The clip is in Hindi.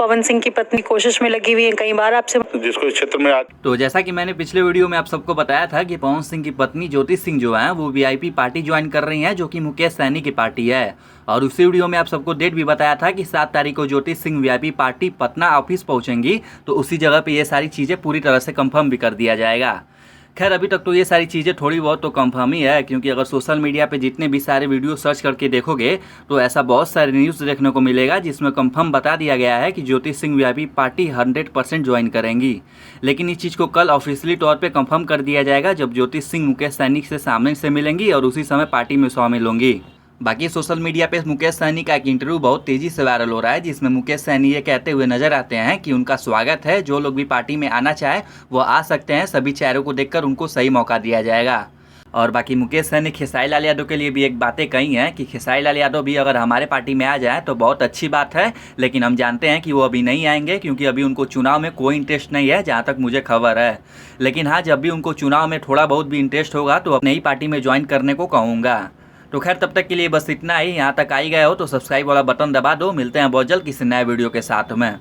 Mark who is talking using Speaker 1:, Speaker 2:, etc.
Speaker 1: पवन सिंह की पत्नी कोशिश में लगी हुई है, कई बार आपसे
Speaker 2: जिसको इस क्षेत्र में
Speaker 3: तो जैसा कि मैंने पिछले वीडियो में आप सबको बताया था कि पवन सिंह की पत्नी ज्योति सिंह जो है वो वीआईपी पार्टी ज्वाइन कर रही हैं, जो कि मुकेश सहनी की पार्टी है। और उसी वीडियो में आप सबको डेट भी बताया था कि 7 तारीख को Jyoti Singh VIP party Patna office पहुंचेंगी, तो उसी जगह पे ये सारी चीज़ें पूरी तरह से कंफर्म भी कर दिया जाएगा। खैर अभी तक तो ये सारी चीज़ें थोड़ी बहुत तो कंफर्म ही है, क्योंकि अगर सोशल मीडिया पे जितने भी सारे वीडियो सर्च करके देखोगे तो ऐसा बहुत सारे न्यूज़ देखने को मिलेगा जिसमें कंफर्म बता दिया गया है कि ज्योति सिंह वीआईपी पार्टी 100% ज्वाइन करेंगी। लेकिन इस चीज़ को कल ऑफिशियली तौर पे कंफर्म कर दिया जाएगा जब ज्योति सिंह मुकेश सहनी से सामने से मिलेंगी और उसी समय पार्टी में शामिल होंगी। बाकी सोशल मीडिया पे मुकेश सहनी का एक इंटरव्यू बहुत तेजी से वायरल हो रहा है, जिसमें मुकेश सहनी ये कहते हुए नजर आते हैं कि उनका स्वागत है, जो लोग भी पार्टी में आना चाहे वो आ सकते हैं, सभी चेहरों को देखकर उनको सही मौका दिया जाएगा। और बाकी मुकेश सहनी खेसारी लाल यादव के लिए भी एक बातें कही हैं कि खेसारी लाल यादव भी अगर हमारे पार्टी में आ जाए तो बहुत अच्छी बात है, लेकिन हम जानते हैं कि वो अभी नहीं आएंगे क्योंकि अभी उनको चुनाव में कोई इंटरेस्ट नहीं है, जहाँ तक मुझे खबर है। लेकिन हाँ, जब भी उनको चुनाव में थोड़ा बहुत भी इंटरेस्ट होगा तो अपने ही पार्टी में ज्वाइन करने को कहूँगा। तो खैर तब तक के लिए बस इतना ही। यहाँ तक आई गए हो तो सब्सक्राइब वाला बटन दबा दो। मिलते हैं बहुत जल्द किसी नए वीडियो के साथ में।